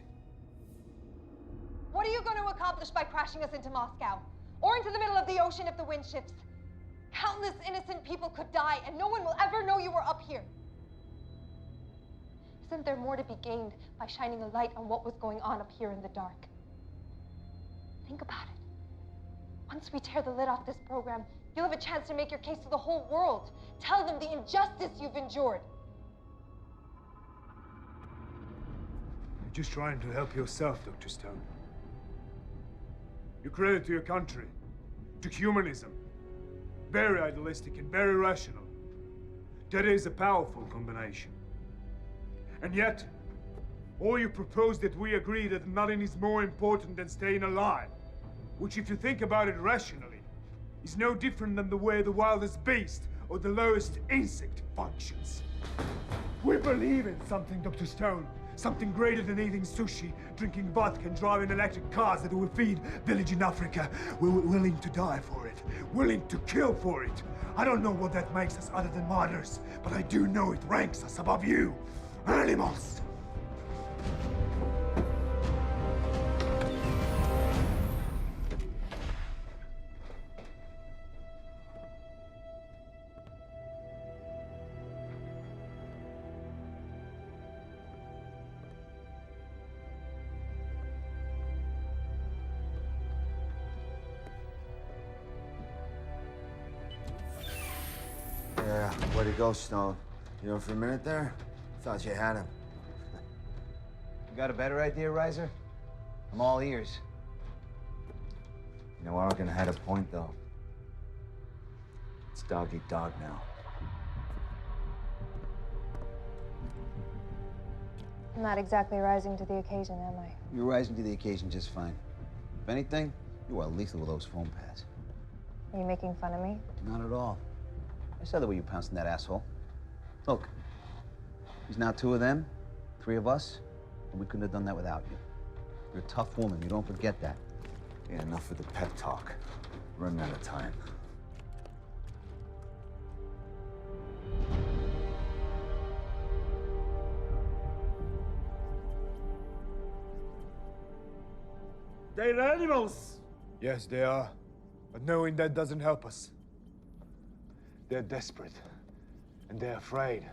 What are you going to accomplish by crashing us into Moscow? Or into the middle of the ocean if the wind shifts? Countless innocent people could die, and no one will ever know you were up here. Isn't there more to be gained by shining a light on what was going on up here in the dark? Think about it. Once we tear the lid off this program, you'll have a chance to make your case to the whole world. Tell them the injustice you've endured. You're just trying to help yourself, Dr. Stone. You credit to your country, to humanism. Very idealistic and very rational. That is a powerful combination. And yet, or you propose that we agree that nothing is more important than staying alive, which, if you think about it rationally, is no different than the way the wildest beast or the lowest insect functions. We believe in something, Dr. Stone, Something greater than eating sushi, drinking vodka, and driving electric cars that will feed village in Africa. We're willing to die for it. Willing to kill for it. I don't know what that makes us other than martyrs, but I do know it ranks us above you. Animals! Yeah, where'd he go, Stone? You know, for a minute there, thought you had him. You got a better idea, Riser? I'm all ears. You know, Arkin had a point, though. It's dog eat dog now. I'm not exactly rising to the occasion, am I? You're rising to the occasion just fine. If anything, you are lethal with those foam pads. Are you making fun of me? Not at all. I saw the way you pounced on that asshole. Look, there's now 2 of them, 3 of us, and we couldn't have done that without you. You're a tough woman, you don't forget that. Yeah, enough with the pep talk. Running out of time. They're animals! Yes, they are. But knowing that doesn't help us. They're desperate. And they're afraid.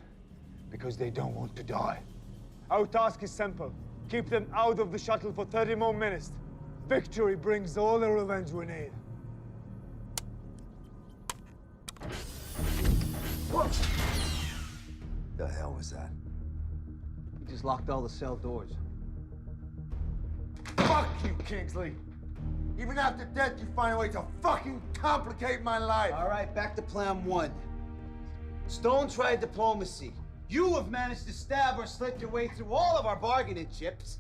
Because they don't want to die. Our task is simple. Keep them out of the shuttle for 30 more minutes. Victory brings all the revenge we need. What the hell was that? You just locked all the cell doors. Fuck you, Kingsley! Even after death, you find a way to fucking complicate my life! All right, back to plan 1. Stone tried diplomacy. You have managed to stab or slit your way through all of our bargaining chips.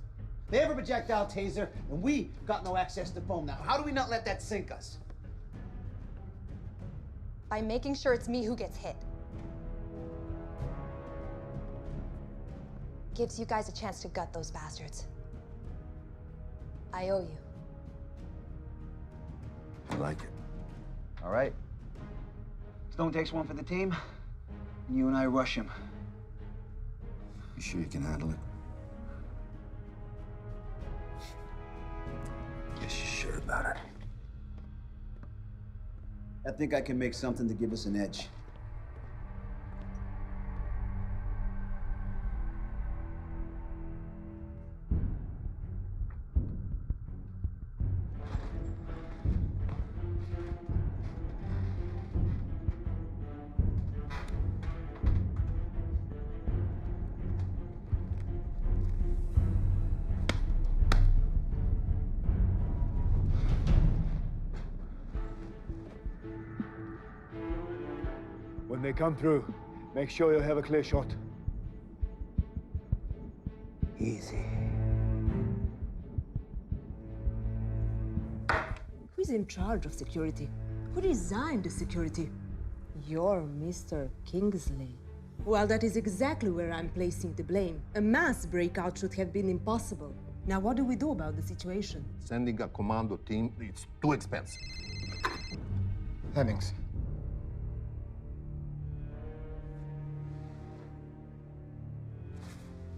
They have a projectile taser, and we got no access to foam. Now, how do we not let that sink us? By making sure it's me who gets hit. Gives you guys a chance to gut those bastards. I owe you. I like it. All right. Stone takes one for the team, and you and I rush him. You sure you can handle it? Guess you're sure about it. I think I can make something to give us an edge. When they come through, make sure you have a clear shot. Easy. Who's in charge of security? Who designed the security? You're Mr. Kingsley. Well, that is exactly where I'm placing the blame. A mass breakout should have been impossible. Now, what do we do about the situation? Sending a commando team, it's too expensive. Hennings.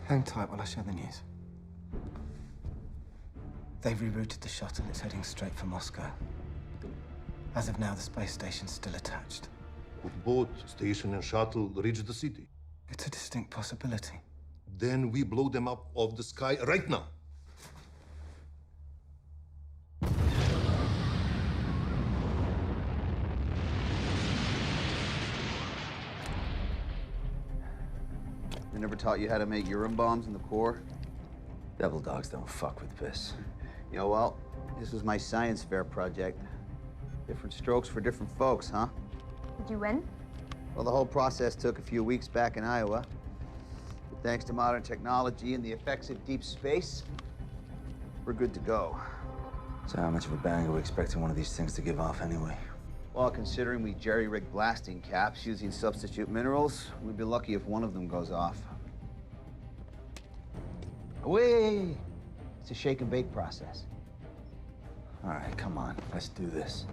Hang tight while I share the news. They've rerouted the shuttle. It's heading straight for Moscow. As of now, the space station's still attached. Could both station and shuttle reach the city? It's a distinct possibility. Then we blow them up off the sky right now. They never taught you how to make urine bombs in the Corps? Devil dogs don't fuck with piss. You know, well, this was my science fair project. Different strokes for different folks, huh? Did you win? Well, the whole process took a few weeks back in Iowa. But thanks to modern technology and the effects of deep space, we're good to go. So how much of a bang are we expecting one of these things to give off anyway? Well, considering we jerry-rigged blasting caps using substitute minerals, we'd be lucky if one of them goes off. Wait. It's a shake and bake process. All right, come on. Let's do this.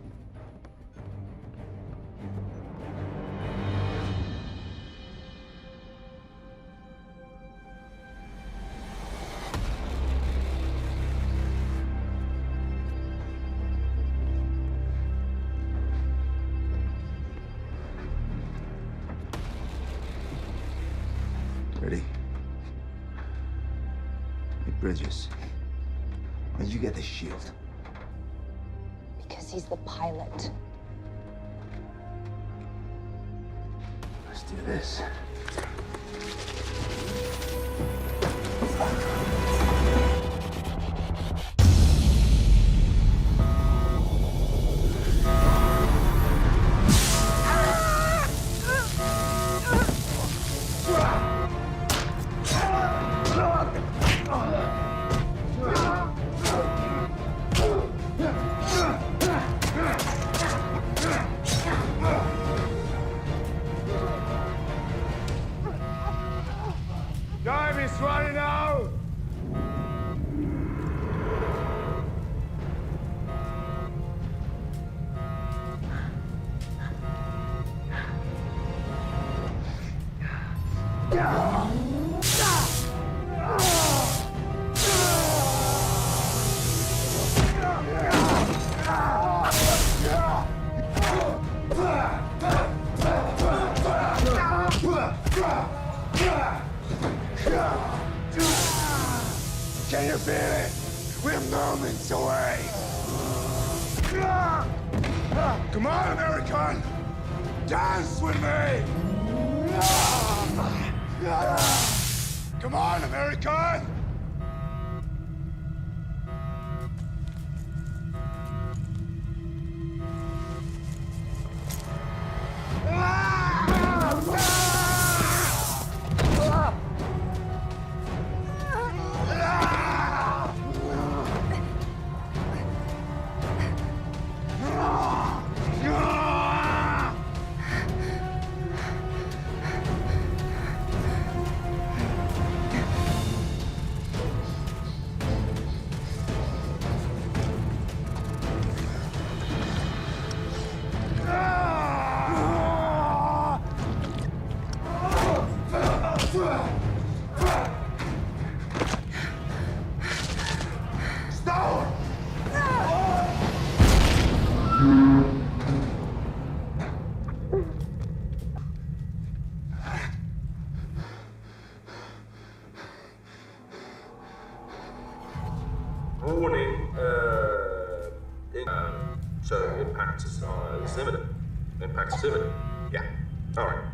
Ready? Hey, Bridges. Where'd you get the shield? Because he's the pilot. Let's do this. Time is running out! Can you feel it? We're moments away. Come on, American! Dance with me! Come on, American! Warning, so impact is imminent. Impact is imminent. Yeah. All right.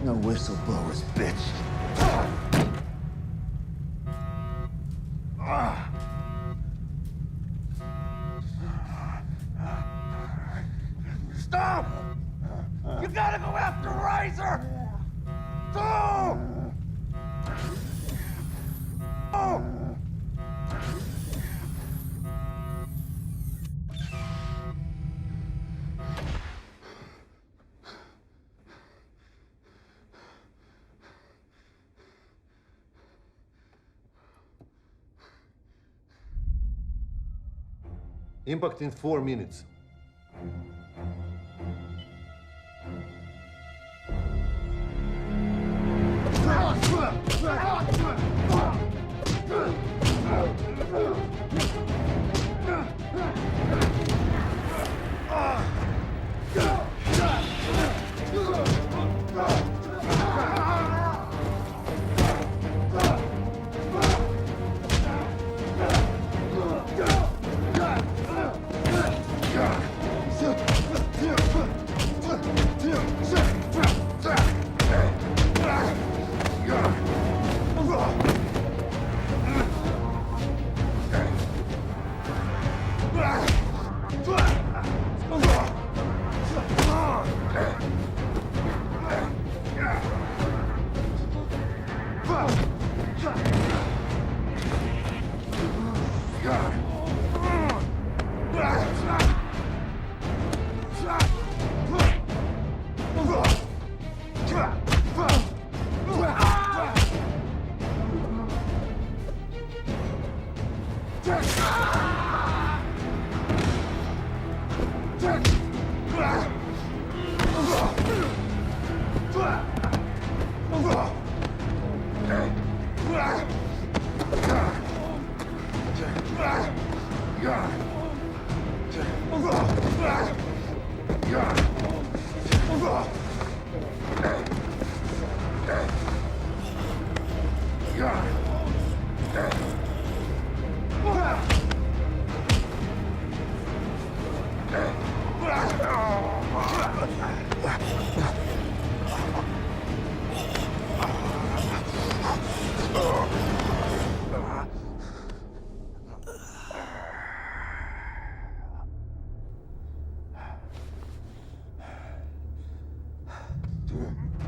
No whistleblowers, bitch. Stop! You gotta go after Riser! Go! Oh! Impact in 4 minutes.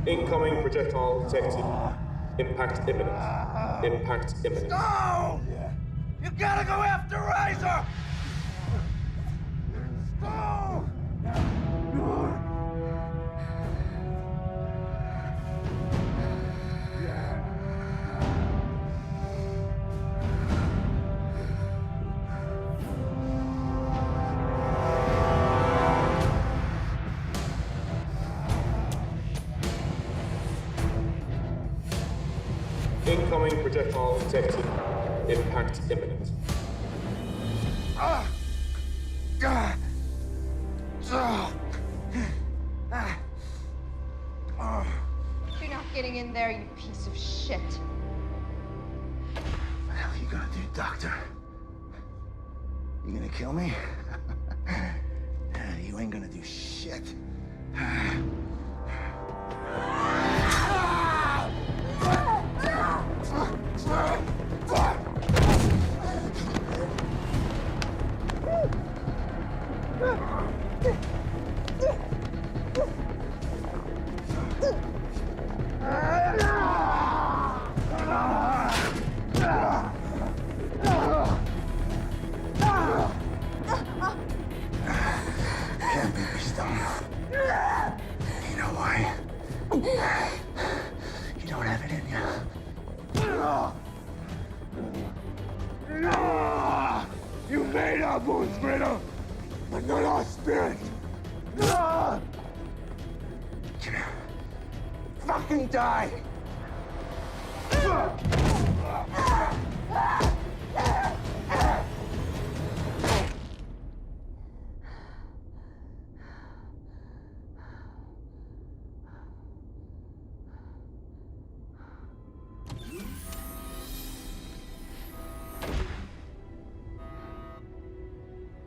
Incoming projectile detected. Impact imminent. Impact imminent. No! You gotta go after Riser! No! Incoming projectile detected. Impact imminent. You're not getting in there, you piece of shit. What the hell are you gonna do, Doctor? You gonna kill me? You ain't gonna do shit. Can't beat me, Stone. You know why? You don't have it in you. You made our bones greater, but not our spirit. No! Fucking die!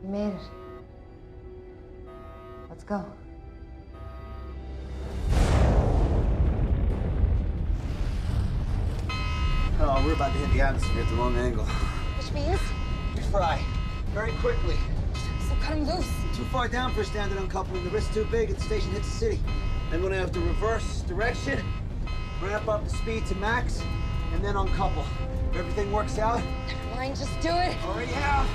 You made it. Let's go. Oh, we're about to hit the atmosphere at the wrong angle. Which means? We fry. Very quickly. So cut him loose. Too far down for standard uncoupling. The risk's too big if the station hits the city. Then we're gonna have to reverse direction, ramp up the speed to max, and then uncouple. If everything works out... Never mind, just do it. Already have.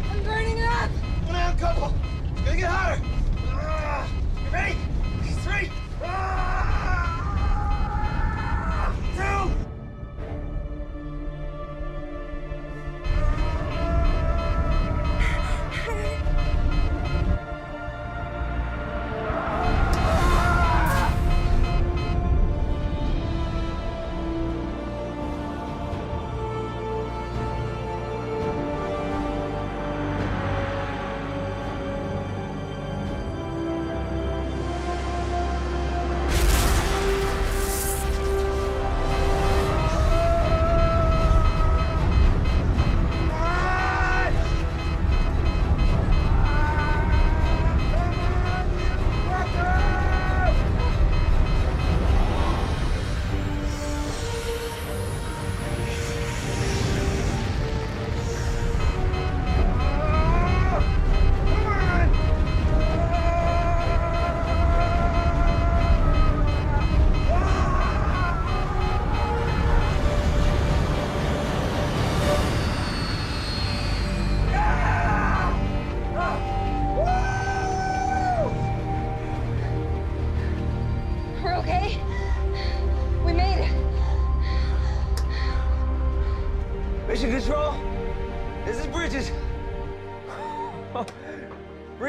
I'm burning up. When I uncouple, it's gonna get hotter. You ready? 3, 2.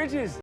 Bridges!